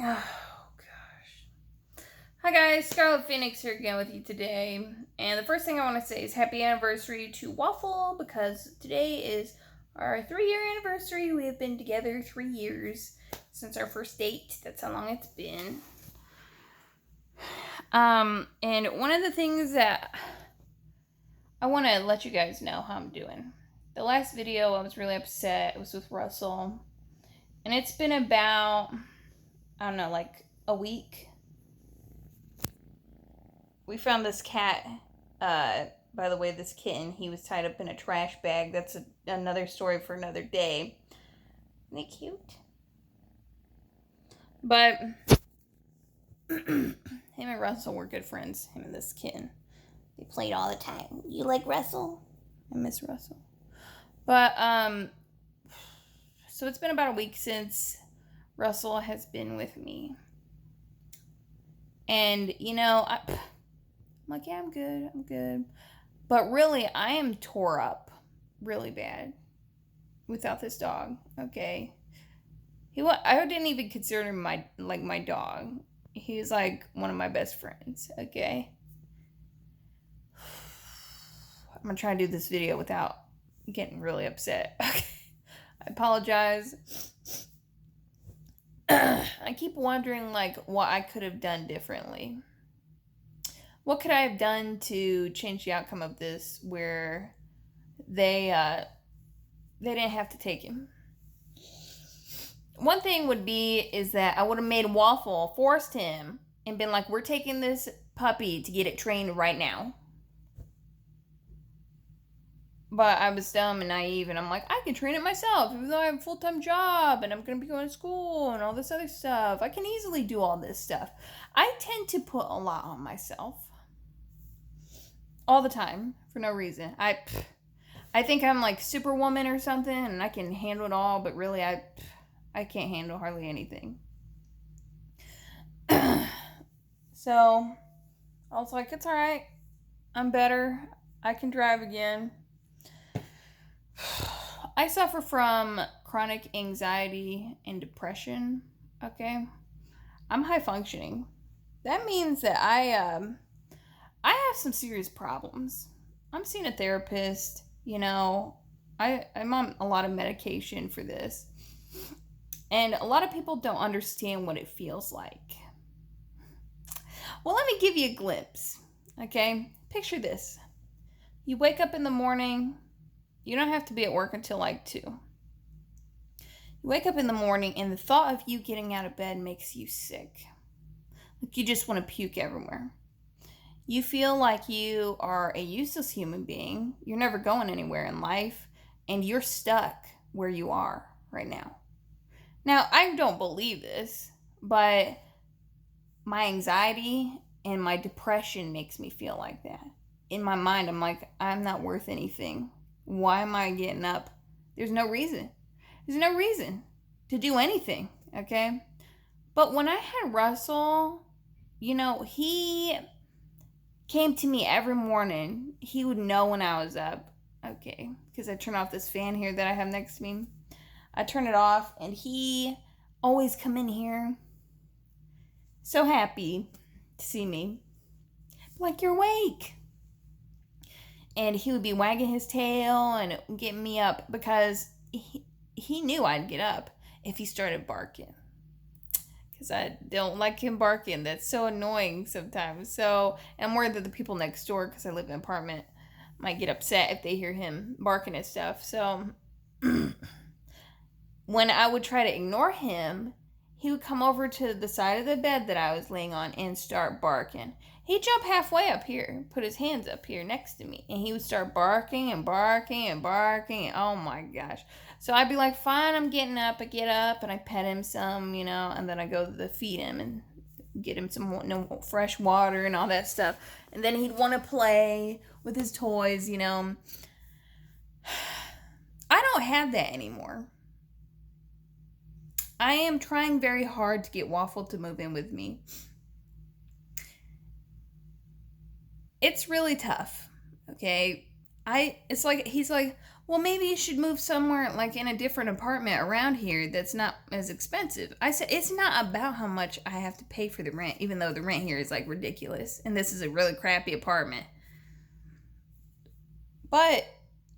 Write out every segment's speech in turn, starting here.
Oh, gosh. Hi, guys. Scarlet Phoenix here again with you today. And the first thing I want to say is happy anniversary to Waffle because today is our 3-year anniversary. We have been together 3 years since our first date. That's how long it's been. And one of the things that I want to let you guys know how I'm doing. The last video, I was really upset. It was with Russell. And it's been about, I don't know, like a week. We found this cat. By the way, this kitten, he was tied up in a trash bag. That's another story for another day. Isn't it cute? But him and Russell were good friends, him and this kitten. They played all the time. You like Russell? I miss Russell. But, so it's been about a week since Russell has been with me. And, you know, I'm like, yeah, I'm good. But really, I am tore up really bad without this dog, okay? I didn't even consider him my dog. He was like one of my best friends, okay? I'm gonna try to do this video without getting really upset. Okay. I apologize. I keep wondering like what I could have done differently. What could I have done to change the outcome of this where they didn't have to take him? One thing would be is that I would have made Waffle, forced him, and been like, we're taking this puppy to get it trained right now. But I was dumb and naive, and I'm like, I can train it myself, even though I have a full-time job, and I'm going to be going to school, and all this other stuff. I can easily do all this stuff. I tend to put a lot on myself. All the time, for no reason. I think I'm like Superwoman or something, and I can handle it all, but really, I can't handle hardly anything. So, I was like, it's alright. I'm better. I can drive again. I suffer from chronic anxiety and depression, okay? I'm high functioning. That means that I have some serious problems. I'm seeing a therapist, you know. I'm on a lot of medication for this. And a lot of people don't understand what it feels like. Well, let me give you a glimpse, okay? Picture this. You wake up in the morning. You don't have to be at work until like 2. You wake up in the morning and the thought of you getting out of bed makes you sick. Like you just want to puke everywhere. You feel like you are a useless human being. You're never going anywhere in life. And you're stuck where you are right now. Now, I don't believe this, but my anxiety and my depression makes me feel like that. In my mind, I'm like, I'm not worth anything. Why am I getting up? There's no reason. There's no reason to do anything, okay? But when I had Russell, you know, he came to me every morning. He would know when I was up, okay? Because I turn off this fan here that I have next to me. I turn it off, and he always come in here so happy to see me. Like, you're awake. And he would be wagging his tail and getting me up because he knew I'd get up if he started barking. Because I don't like him barking. That's so annoying sometimes. So, and I'm worried that the people next door, because I live in an apartment, might get upset if they hear him barking and stuff. So, when I would try to ignore him, he would come over to the side of the bed that I was laying on and start barking. He'd jump halfway up here, put his hands up here next to me, and he would start barking and barking and barking. And oh my gosh. So I'd be like, fine, I'm getting up. I get up and I pet him some, you know, and then I go to feed him and get him some fresh water and all that stuff. And then he'd want to play with his toys, you know. I don't have that anymore. I am trying very hard to get Waffle to move in with me. It's really tough, okay? It's like, he's like, well, maybe you should move somewhere like in a different apartment around here that's not as expensive. I said, it's not about how much I have to pay for the rent, even though the rent here is like ridiculous. And this is a really crappy apartment. But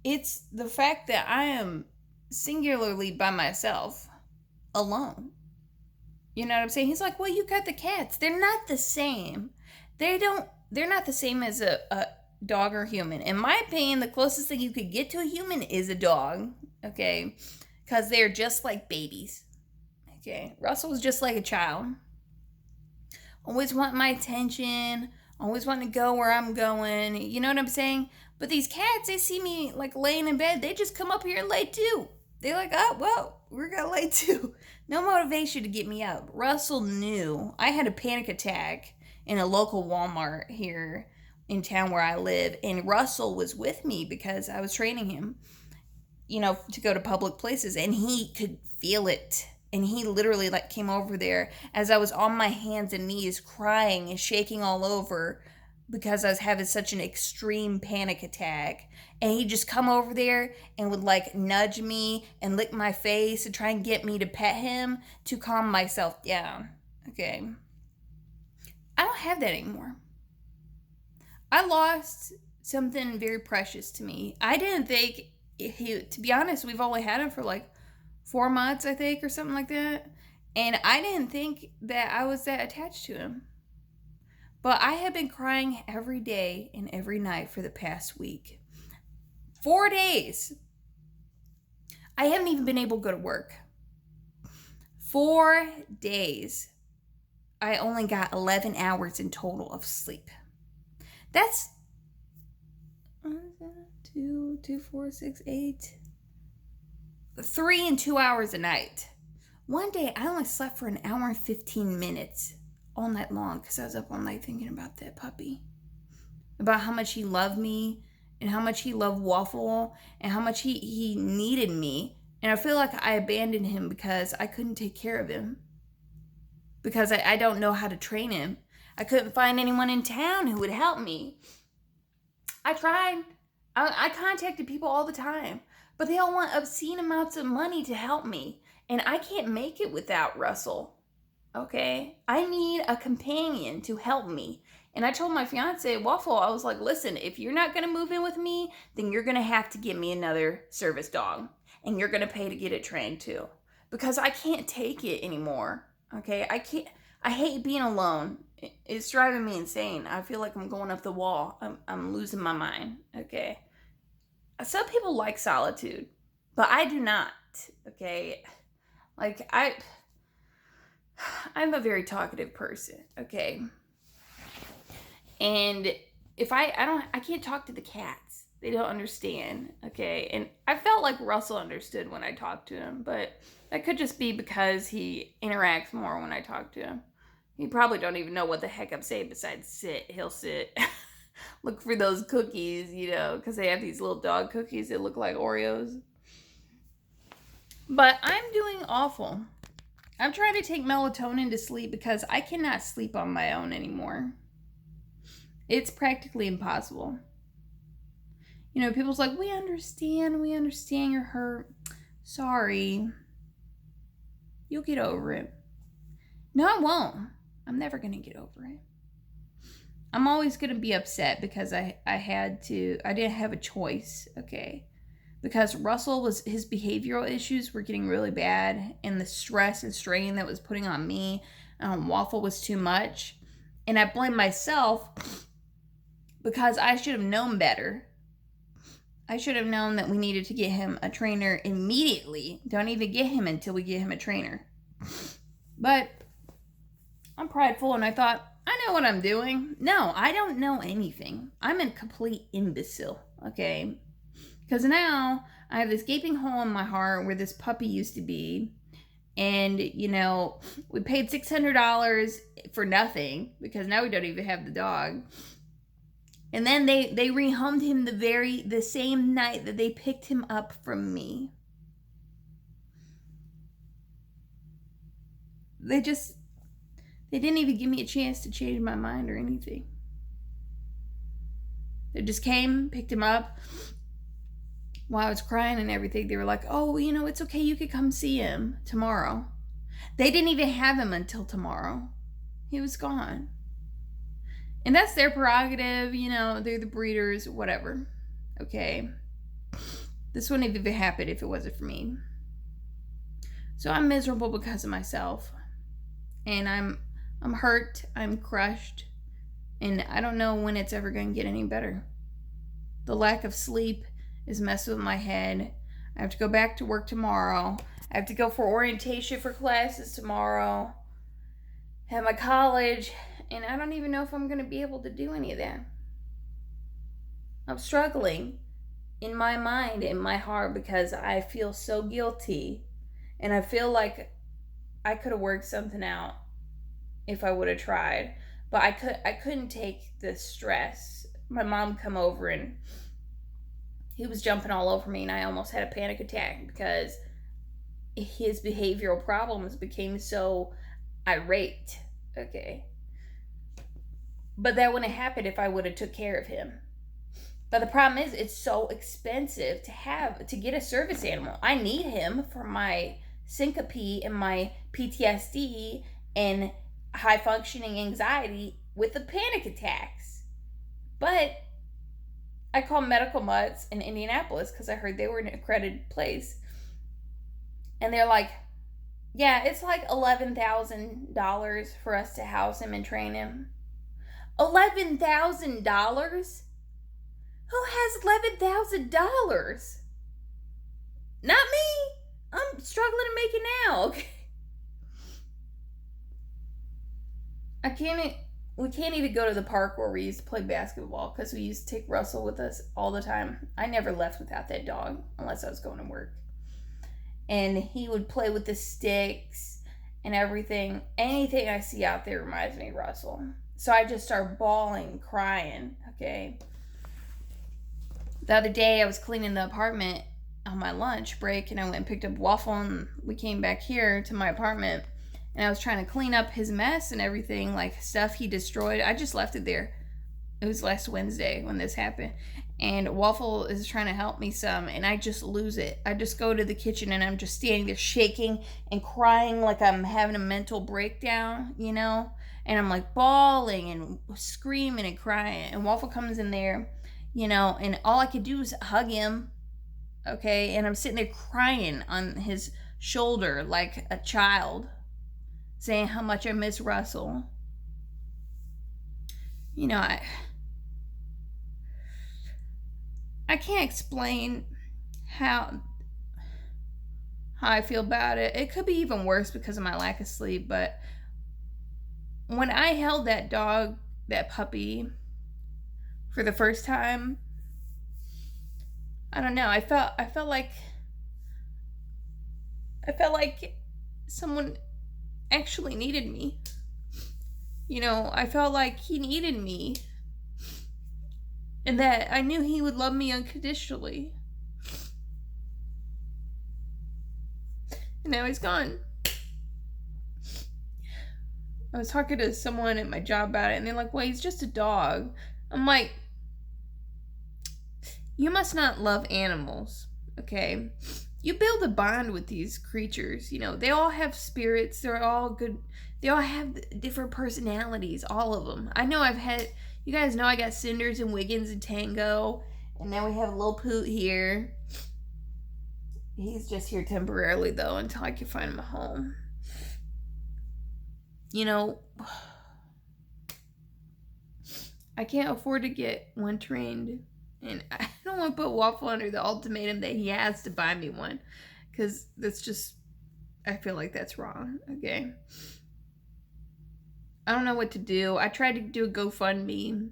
it's the fact that I am singularly by myself, alone. You know what I'm saying? He's like, well, you got the cats. They're not the same. They're not the same as a dog or human. In my opinion, the closest thing you could get to a human is a dog. Okay. Because they're just like babies. Okay. Russell's just like a child. Always want my attention. Always want to go where I'm going. You know what I'm saying? But these cats, they see me like laying in bed. They just come up here and lay too. They're like, oh, well, we're going to lay too. No motivation to get me up. Russell knew. I had a panic attack in a local Walmart here in town where I live. And Russell was with me because I was training him, you know, to go to public places. And he could feel it. And he literally like came over there as I was on my hands and knees crying and shaking all over because I was having such an extreme panic attack. And he'd just come over there and would like nudge me and lick my face and try and get me to pet him to calm myself down. Okay. I don't have that anymore. I lost something very precious to me. I didn't think to be honest, we've only had him for like 4 months, I think, or something like that. And I didn't think that I was that attached to him. But I have been crying every day and every night for the past week. 4 days. I haven't even been able to go to work. 4 days. I only got 11 hours in total of sleep. That's 2, 4, 6, 8. 3 and 2 hours a night. One day I only slept for an hour and 15 minutes all night long because I was up all night thinking about that puppy. About how much he loved me and how much he loved Waffle and how much he needed me. And I feel like I abandoned him because I couldn't take care of him. Because I don't know how to train him. I couldn't find anyone in town who would help me. I tried. I contacted people all the time. But they all want obscene amounts of money to help me. And I can't make it without Russell. Okay? I need a companion to help me. And I told my fiance, Waffle, I was like, listen, if you're not going to move in with me, then you're going to have to get me another service dog. And you're going to pay to get it trained too. Because I can't take it anymore. Okay? I hate being alone. It's driving me insane. I feel like I'm going up the wall. I'm losing my mind. Okay? Some people like solitude, but I do not. Okay? Like, I'm a very talkative person. Okay? And if I can't talk to the cats. They don't understand. Okay? And I felt like Russell understood when I talked to him, but that could just be because he interacts more when I talk to him. He probably don't even know what the heck I'm saying besides sit. He'll sit. Look for those cookies, you know, because they have these little dog cookies that look like Oreos. But I'm doing awful. I'm trying to take melatonin to sleep because I cannot sleep on my own anymore. It's practically impossible. You know, people's like, we understand you're hurt. Sorry. You'll get over it. No, I won't. I'm never going to get over it. I'm always going to be upset because I didn't have a choice, okay? Because his behavioral issues were getting really bad, and the stress and strain that was putting on me, Waffle was too much. And I blame myself because I should have known better. I should have known that we needed to get him a trainer immediately. Don't even get him until we get him a trainer. But I'm prideful and I thought, I know what I'm doing. No, I don't know anything. I'm a complete imbecile, okay? Because now I have this gaping hole in my heart where this puppy used to be. And, you know, we paid $600 for nothing because now we don't even have the dog. And then they rehomed him the same night that they picked him up from me. They didn't even give me a chance to change my mind or anything. They just came, picked him up, while I was crying and everything, they were like, oh, it's okay. You could come see him tomorrow. They didn't even have him until tomorrow. He was gone. And that's their prerogative. They're the breeders, whatever. Okay. This wouldn't have even happened if it wasn't for me. So I'm miserable because of myself. And I'm hurt. I'm crushed. And I don't know when it's ever going to get any better. The lack of sleep is messing with my head. I have to go back to work tomorrow. I have to go for orientation for classes tomorrow at my college. And I don't even know if I'm going to be able to do any of that. I'm struggling in my mind, in my heart, because I feel so guilty. And I feel like I could have worked something out if I would have tried. But I couldn't take the stress. My mom come over and he was jumping all over me and I almost had a panic attack because his behavioral problems became so irate. Okay. But that wouldn't have happened if I would have took care of him. But the problem is it's so expensive to get a service animal. I need him for my syncope and my PTSD and high functioning anxiety with the panic attacks. But I called Medical Mutts in Indianapolis because I heard they were an accredited place. And they're like, yeah, it's like $11,000 for us to house him and train him. $11,000? Who has $11,000? Not me. I'm struggling to make it now. Okay. We can't even go to the park where we used to play basketball because we used to take Russell with us all the time. I never left without that dog unless I was going to work. And he would play with the sticks and everything. Anything I see out there reminds me of Russell. So I just start bawling, crying, okay? The other day I was cleaning the apartment on my lunch break and I went and picked up Waffle and we came back here to my apartment and I was trying to clean up his mess and everything, like stuff he destroyed. I just left it there. It was last Wednesday when this happened. And Waffle is trying to help me some and I just lose it. I just go to the kitchen and I'm just standing there shaking and crying like I'm having a mental breakdown, And I'm like bawling and screaming and crying. And Waffle comes in there, and all I could do is hug him. Okay. And I'm sitting there crying on his shoulder like a child, saying how much I miss Russell. I can't explain how I feel about it. It could be even worse because of my lack of sleep, but when I held that dog, that puppy, for the first time, I don't know, I felt like someone actually needed me. I felt like he needed me. And that I knew he would love me unconditionally. And now he's gone. I was talking to someone at my job about it, and they're like, well, he's just a dog. I'm like, you must not love animals, okay? You build a bond with these creatures. They all have spirits. They're all good. They all have different personalities, all of them. I know you guys know I got Cinders and Wiggins and Tango. And now we have Lil Poot here. He's just here temporarily, though, until I can find him a home. I can't afford to get one trained. And I don't want to put Waffle under the ultimatum that he has to buy me one. Because that's just, I feel like that's wrong. Okay. I don't know what to do. I tried to do a GoFundMe.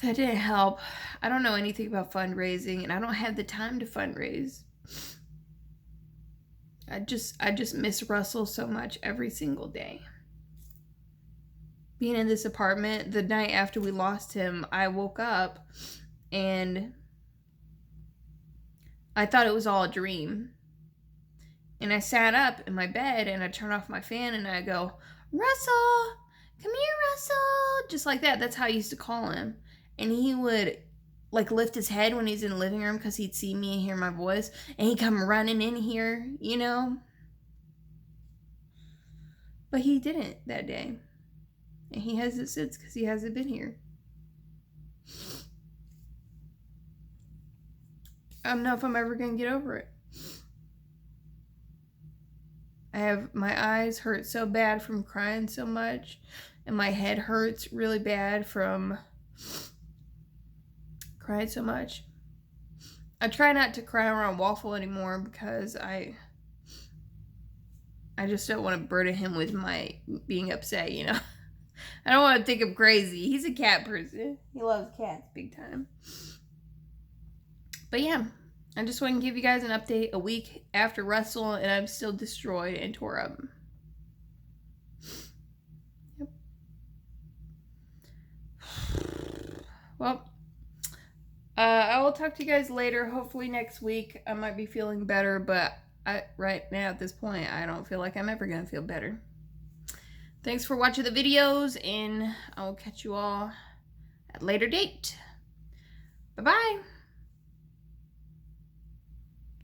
That didn't help. I don't know anything about fundraising, and I don't have the time to fundraise. I just miss Russell so much every single day. Being in this apartment, the night after we lost him, I woke up and I thought it was all a dream. And I sat up in my bed and I turned off my fan and I go, Russell, come here, Russell. Just like that. That's how I used to call him. And he would like lift his head when he's in the living room because he'd see me and hear my voice, and he'd come running in here, you know. But he didn't that day, and he hasn't since because he hasn't been here. I don't know if I'm ever gonna get over it. My eyes hurt so bad from crying so much, and my head hurts really bad from crying so much. I try not to cry around Waffle anymore because I just don't want to burden him with my being upset, you know. I don't want to think I'm crazy. He's a cat person. He loves cats big time. But yeah, I just want to give you guys an update a week after Russell, and I'm still destroyed and tore up. Yep. Well, I will talk to you guys later. Hopefully next week I might be feeling better, but right now at this point I don't feel like I'm ever going to feel better. Thanks for watching the videos, and I will catch you all at a later date. Bye-bye.